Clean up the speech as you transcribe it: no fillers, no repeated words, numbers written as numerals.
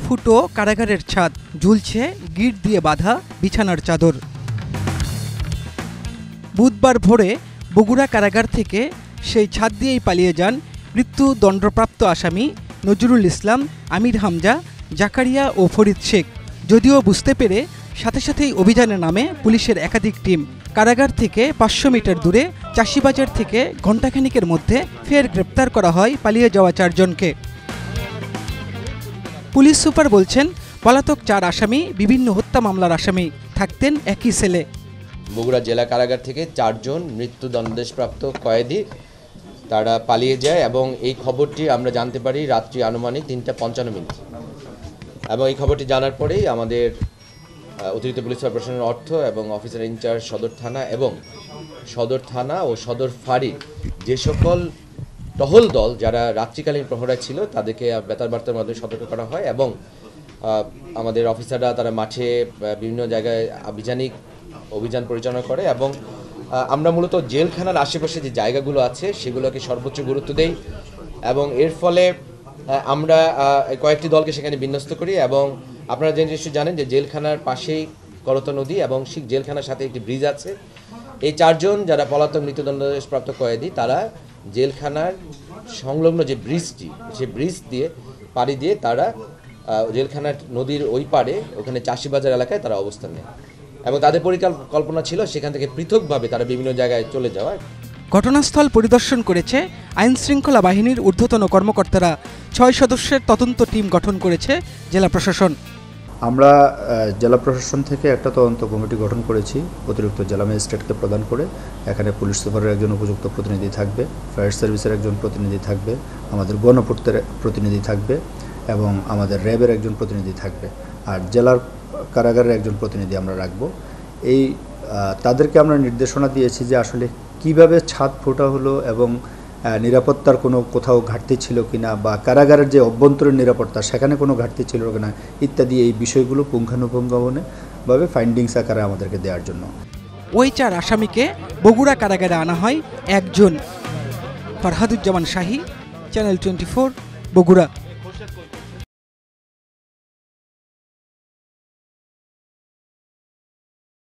ফুটো কারাগারের ছাদ, ঝুলছে গিট দিয়ে বাঁধা বিছানার চাদর। বুধবার ভোরে বগুড়া কারাগার থেকে সেই ছাদ দিয়েই পালিয়ে যান মৃত্যুদণ্ডপ্রাপ্ত আসামি নজরুল ইসলাম, আমির হামজা, জাকারিয়া ও ফরিদ শেখ। যদিও বুঝতে পেরে সাথে সাথেই অভিযানে নামে পুলিশের একাধিক টিম। কারাগার থেকে 500 মিটার দূরে চাষিবাজার থেকে ঘণ্টাখানিকের মধ্যে ফের গ্রেপ্তার করা হয় পালিয়ে যাওয়া 4 জনকে। পুলিশ সুপার বলছেন, পলাতক 4 আসামি বিভিন্ন হত্যা মামলার আসামি, থাকতেন একই সেলে। বগুড়া জেলা কারাগার থেকে 4 জন মৃত্যুদণ্ডপ্রাপ্ত কয়েদি তারা পালিয়ে যায় এবং এই খবরটি আমরা জানতে পারি রাত্রি আনুমানিক 3:55। এবং এই খবরটি জানার পরেই আমাদের অতিরিক্ত পুলিশ সুপার প্রশাসনের অর্থ এবং অফিসার ইনচার্জ সদর থানা ও সদর ফাঁড়ির যে সকল টহল দল যারা রাত্রিকালীন প্রহরায় ছিল তাদেরকে বেতার বার্তার মাধ্যমে সতর্ক করা হয় এবং আমাদের অফিসাররা তারা মাঠে বিভিন্ন জায়গায় অভিযান পরিচালনা করে এবং আমরা মূলত জেলখানার আশেপাশে যে জায়গাগুলো আছে সেগুলোকে সর্বোচ্চ গুরুত্ব দেই এবং এর ফলে আমরা কয়েকটি দলকে সেখানে বিন্যস্ত করি। এবং আপনারা যে নিশ্চয়ই জানেন যে জেলখানার পাশেই করতা নদী এবং সেই জেলখানার সাথে একটি ব্রিজ আছে। এই 4 জন যারা পলাতক মৃত্যুদণ্ডপ্রাপ্ত কয়েদি তারা জেলখানার সংলগ্ন যে ব্রিজটি, সেই ব্রিজ দিয়ে পাড়ি দিয়ে তারা জেলখানার নদীর ওই পাড়ে ওখানে চাষিবাজার এলাকায় তারা অবস্থান নেয় এবং তাদের পরিকল্পনা ছিল সেখান থেকে পৃথকভাবে তারা বিভিন্ন জায়গায় চলে যাওয়া। ঘটনাস্থল পরিদর্শন করেছে আইনশৃঙ্খলা বাহিনীর ঊর্ধ্বতন কর্মকর্তারা। 6 সদস্যের তদন্ত টিম গঠন করেছে জেলা প্রশাসন। আমরা জেলা প্রশাসন থেকে একটা তদন্ত কমিটি গঠন করেছি, অতিরিক্ত জেলা ম্যাজিস্ট্রেটকে প্রদান করে। এখানে পুলিশ সুপারের একজন উপযুক্ত প্রতিনিধি থাকবে, ফায়ার সার্ভিসের একজন প্রতিনিধি থাকবে, আমাদের গণপূর্তের প্রতিনিধি থাকবে এবং আমাদের র্যাবের একজন প্রতিনিধি থাকবে, আর জেলার কারাগারের একজন প্রতিনিধি আমরা রাখব। এই তাদেরকে আমরা নির্দেশনা দিয়েছি যে আসলে কিভাবে ছাদ ফোটা হলো এবং নিরাপত্তার কোনো কোথাও ঘাটতি ছিল কিনা বা কারাগারের যে অভ্যন্তরীণ নিরাপত্তা সেখানে কোনো ঘাটতি ছিল কিনা ইত্যাদি এই বিষয়গুলো পুঙ্খানুপুঙ্খভাবে ফাইন্ডিংস আকারে আমাদেরকে দেওয়ার জন্য। ওই 4 আসামিকে বগুড়া কারাগারে আনা হয় 1 জন। ফরহাদুজ্জামান শাহী, চ্যানেল 24, বগুড়া।